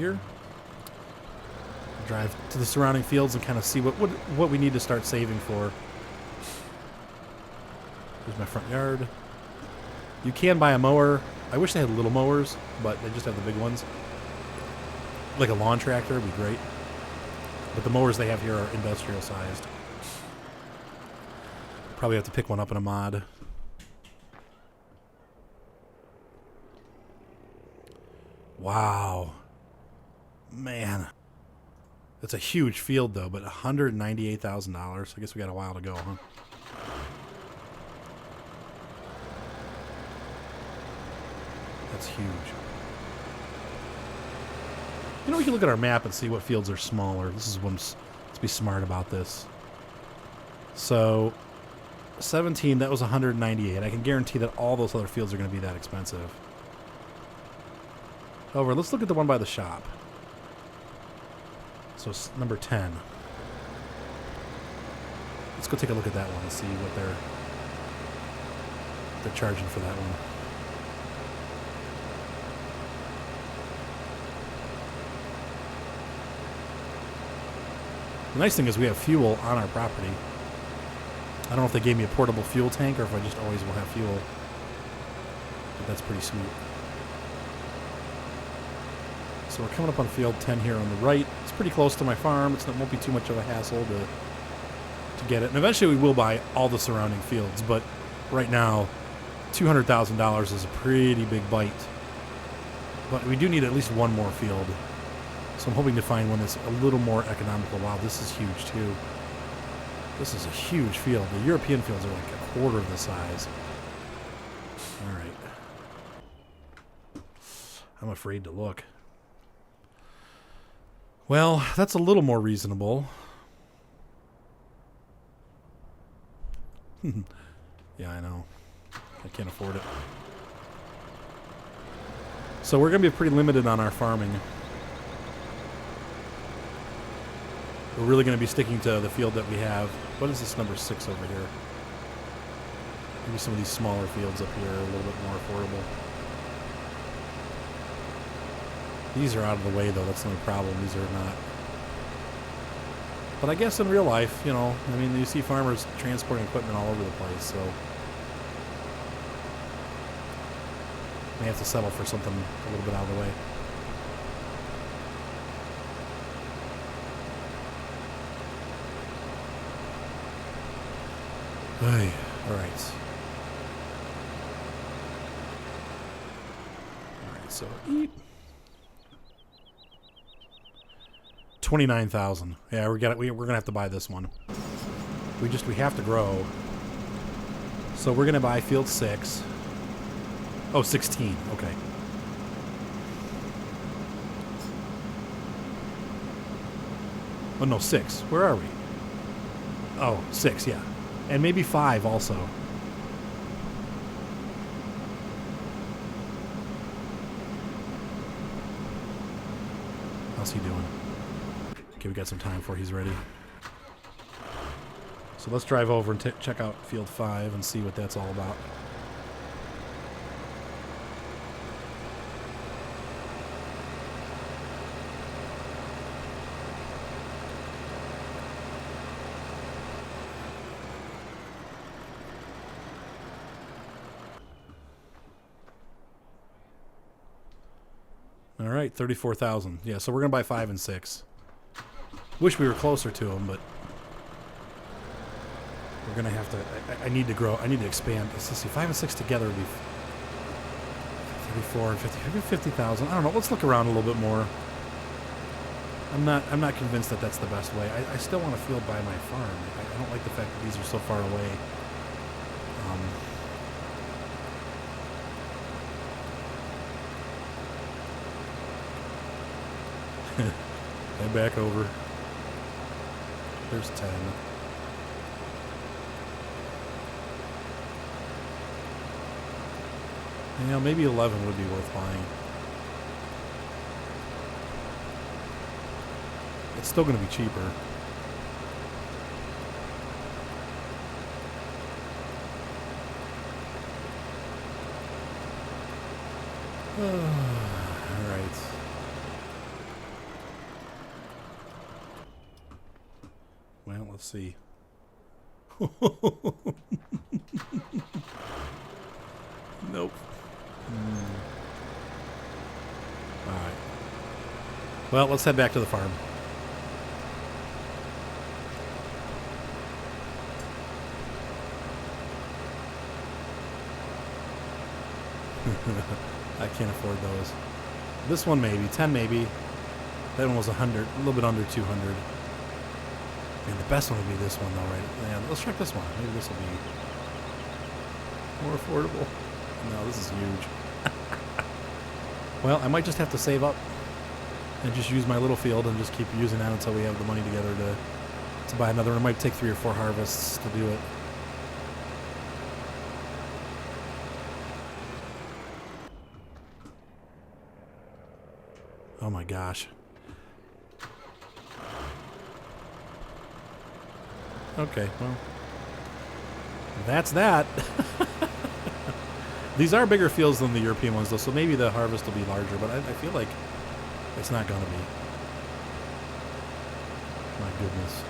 here. Drive to the surrounding fields and kind of see what we need to start saving for. Here's my front yard. You can buy a mower. I wish they had little mowers, but they just have the big ones. Like a lawn tractor would be great. But the mowers they have here are industrial sized. Probably have to pick one up in a mod. Wow. Man. That's a huge field, though, but $198,000. I guess we got a while to go, huh? That's huge. You know, we can look at our map and see what fields are smaller. This is when let's be smart about this. So, 17, that was 198. I can guarantee that all those other fields are going to be that expensive. However, let's look at the one by the shop. So number 10. Let's go take a look at that one and see what they're charging for that one. The nice thing is we have fuel on our property. I don't know if they gave me a portable fuel tank or if I just always will have fuel. But that's pretty sweet. So we're coming up on field 10 here on the right. It's pretty close to my farm. It won't be too much of a hassle to get it. And eventually we will buy all the surrounding fields. But right now, $200,000 is a pretty big bite. But we do need at least one more field. So I'm hoping to find one that's a little more economical. Wow, this is huge too. This is a huge field. The European fields are like a quarter of the size. All right. I'm afraid to look. Well, that's a little more reasonable. Yeah, I know. I can't afford it. So we're going to be pretty limited on our farming. We're really going to be sticking to the field that we have. What is this number 6 over here? Maybe some of these smaller fields up here are a little bit more affordable. These are out of the way, though. That's the only problem. These are not. But I guess in real life, you know, I mean, you see farmers transporting equipment all over the place, so may have to settle for something a little bit out of the way. Hey, all right. All right, so eat. 29,000. Yeah, we're gonna have to buy this one. We have to grow. So we're gonna buy field 6. Oh, 16. Okay. Oh no, 6. Where are we? Oh, 6. Yeah, and maybe 5 also. How's he doing? Okay, we got some time before he's ready. So let's drive over and check out field 5 and see what that's all about. All right, 34,000. Yeah, so we're gonna buy 5 and 6. Wish we were closer to them, but we're gonna have to. I need to grow. I need to expand. Let's see, 5 and 6 together would be 34 and 50, maybe 50,000. I don't know. Let's look around a little bit more. I'm not convinced that that's the best way. I still want to field by my farm. I don't like the fact that these are so far away. Head back over. There's 10. You know, maybe 11 would be worth buying. It's still going to be cheaper. All right. Well, let's see. Nope. All right. Well, let's head back to the farm. I can't afford those. This one maybe, 10 maybe. That one was 100, a little bit under 200. And the best one would be this one though, right? Yeah, let's check this one. Maybe this will be more affordable. No, this is huge. Well, I might just have to save up and just use my little field and just keep using that until we have the money together to buy another one. It might take 3 or 4 harvests to do it. Oh my gosh. Okay, well, that's that. These are bigger fields than the European ones, though, so maybe the harvest will be larger, but I feel like it's not going to be. My goodness.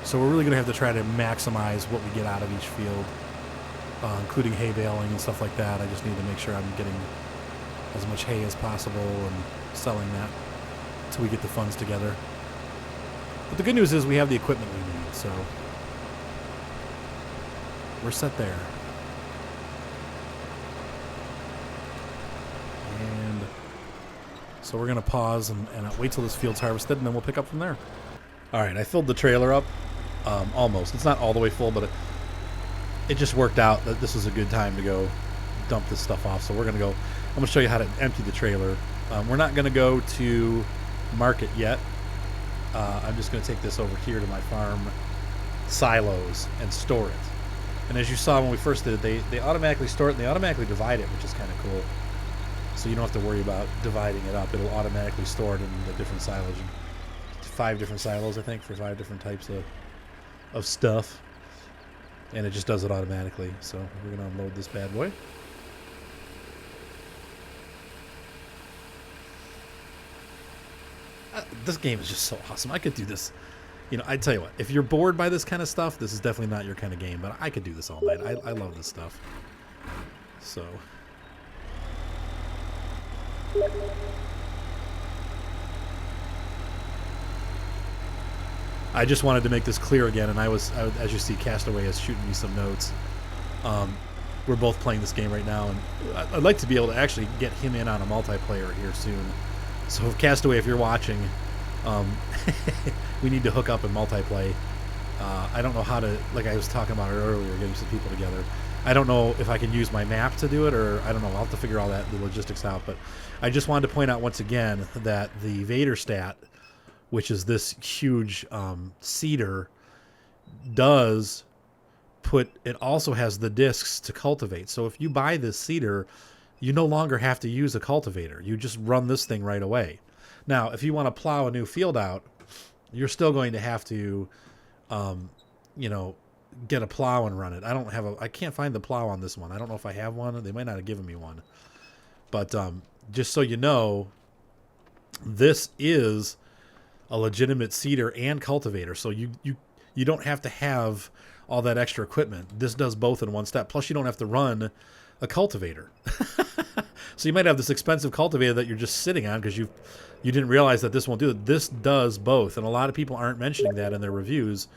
So we're really going to have to try to maximize what we get out of each field, including hay baling and stuff like that. I just need to make sure I'm getting as much hay as possible and selling that until we get the funds together. But the good news is we have the equipment we need, so we're set there. And so we're going to pause and wait till this field's harvested, and then we'll pick up from there. All right, I filled the trailer up, almost. It's not all the way full, but it just worked out that this was a good time to go dump this stuff off. So we're going to go, I'm going to show you how to empty the trailer. We're not going to go to market yet. I'm just going to take this over here to my farm silos and store it. And as you saw when we first did it, they automatically store it and they automatically divide it, which is kind of cool. So you don't have to worry about dividing it up. It'll automatically store it in the different silos. 5 different silos, I think, for 5 different types of stuff. And it just does it automatically. So we're going to unload this bad boy. This game is just so awesome. I could do this. You know, I tell you what, if you're bored by this kind of stuff, this is definitely not your kind of game, but I could do this all night. I love this stuff. So. I just wanted to make this clear again, and I as you see, Castaway is shooting me some notes. We're both playing this game right now, and I'd like to be able to actually get him in on a multiplayer here soon. So if Castaway, if you're watching, we need to hook up and multiplay. I don't know how to, like I was talking about earlier, getting some people together. I don't know if I can use my map to do it, or I don't know. I'll have to figure all the logistics out. But I just wanted to point out once again that the Vaderstat, which is this huge seeder, does it also has the discs to cultivate. So if you buy this seeder, you no longer have to use a cultivator. You just run this thing right away. Now, if you want to plow a new field out, you're still going to have to, get a plow and run it. I can't find the plow on this one. I don't know if I have one. They might not have given me one. But just so you know, this is a legitimate seeder and cultivator. So you don't have to have all that extra equipment. This does both in one step. Plus, you don't have to run a cultivator. So you might have this expensive cultivator that you're just sitting on because you didn't realize that this won't do it. This does both, and a lot of people aren't mentioning that in their reviews,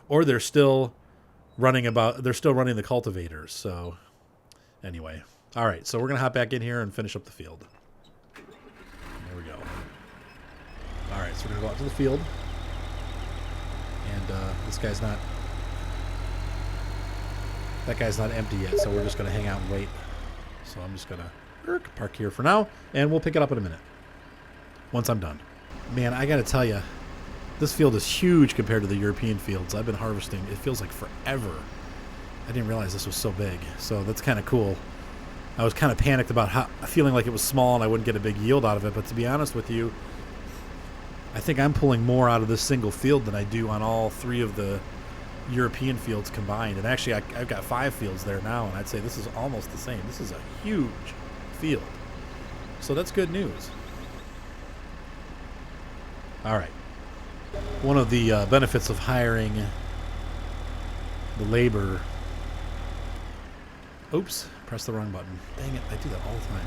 or they're still running the cultivators. So anyway, all right. So we're gonna hop back in here and finish up the field. There we go. All right, so we're gonna go out to the field, and that guy's not empty yet. So we're just gonna hang out and wait. So I'm just gonna park here for now, and we'll pick it up in a minute once I'm done. Man, I gotta tell you, this field is huge compared to the European fields I've been harvesting. It feels like forever. I didn't realize this was so big, so that's kind of cool. I was kind of panicked about feeling like it was small and I wouldn't get a big yield out of it, but to be honest with you, I think I'm pulling more out of this single field than I do on all 3 of the European fields combined. And actually, I've got 5 fields there now, and I'd say this is almost the same. This is a huge field. So that's good news. All right. one of the benefits of hiring the labor. Oops, press the wrong button. Dang it, I do that all the time.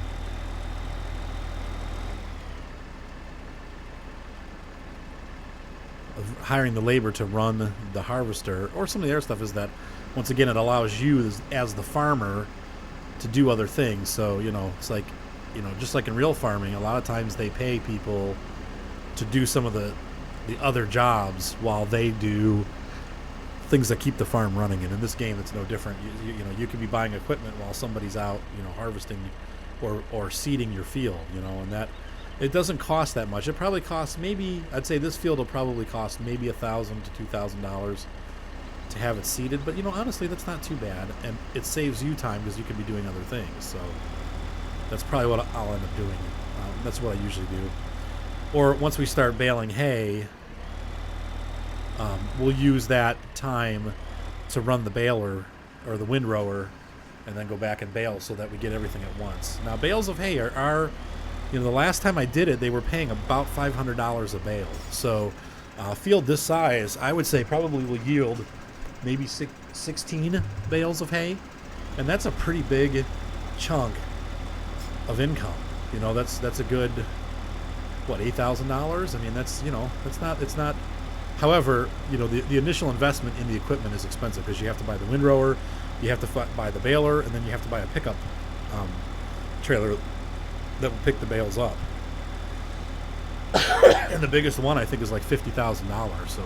Of hiring the labor to run the harvester or some of the other stuff is that, once again, it allows you as the farmer to do other things. So, it's like, just like in real farming, a lot of times they pay people to do some of the other jobs while they do things that keep the farm running. And in this game, it's no different. You could be buying equipment while somebody's out, harvesting or seeding your field, and that it doesn't cost that much. It probably costs I'd say this field will probably cost maybe $1,000 to $2,000 to have it seeded. But, honestly, that's not too bad. And it saves you time because you could be doing other things. So that's probably what I'll end up doing. That's what I usually do. Or once we start baling hay, we'll use that time to run the baler or the windrower and then go back and bale so that we get everything at once. Now, bales of hay are the last time I did it, they were paying about $500 a bale. So a field this size, I would say probably will yield maybe 16 bales of hay. And that's a pretty big chunk of income. That's a good, $8,000? I mean, it's not. However, the initial investment in the equipment is expensive because you have to buy the windrower, you have to buy the baler, and then you have to buy a pickup trailer that will pick the bales up. And the biggest one I think is like $50,000. So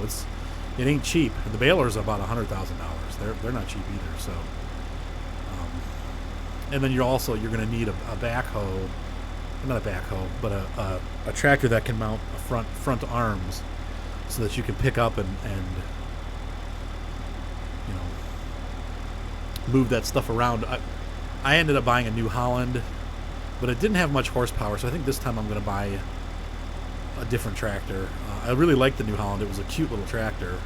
it ain't cheap. And the baler's about $100,000. They're not cheap either. So, and then you're going to need a backhoe, not a backhoe, but a tractor that can mount a front arms, so that you can pick up and move that stuff around. I ended up buying a New Holland, but it didn't have much horsepower, so I think this time I'm going to buy a different tractor. I really liked the New Holland. It was a cute little tractor,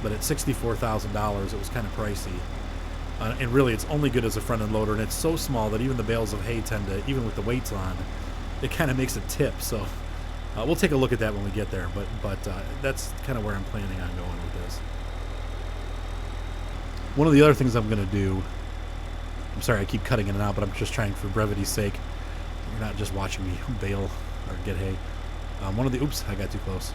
but at $64,000 it was kind of pricey. And really, it's only good as a front-end loader, and it's so small that even the bales of hay tend to, even with the weights on, it kind of makes it tip. So we'll take a look at that when we get there, but that's kind of where I'm planning on going with this. One of the other things I'm going to do, I'm sorry I keep cutting in and out, but I'm just trying for brevity's sake. You're not just watching me bale or get hay. Oops, I got too close.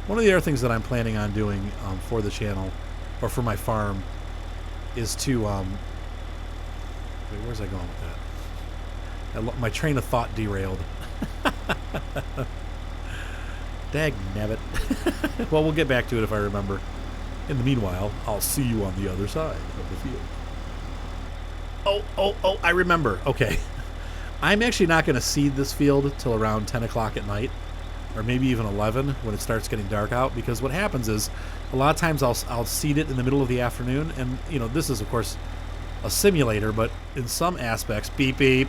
One of the other things that I'm planning on doing for the channel, or for my farm, is to, wait, where's I going with that? My train of thought derailed. Dag nabbit. Well, we'll get back to it if I remember. In the meanwhile, I'll see you on the other side of the field. Oh, I remember. Okay. I'm actually not going to seed this field till around 10 o'clock at night, or maybe even 11 when it starts getting dark out, because what happens is a lot of times I'll seed it in the middle of the afternoon, and this is of course a simulator, but in some aspects, beep beep,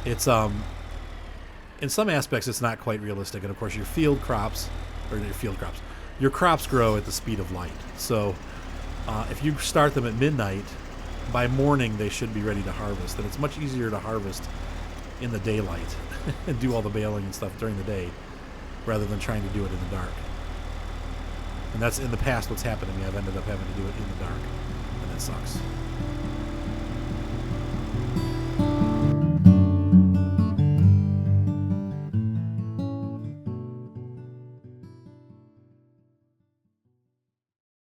it's in some aspects it's not quite realistic. And of course your crops grow at the speed of light. So if you start them at midnight, by morning they should be ready to harvest, and it's much easier to harvest in the daylight and do all the baling and stuff during the day rather than trying to do it in the dark. And that's in the past what's happened to me. I've ended up having to do it in the dark, and that sucks.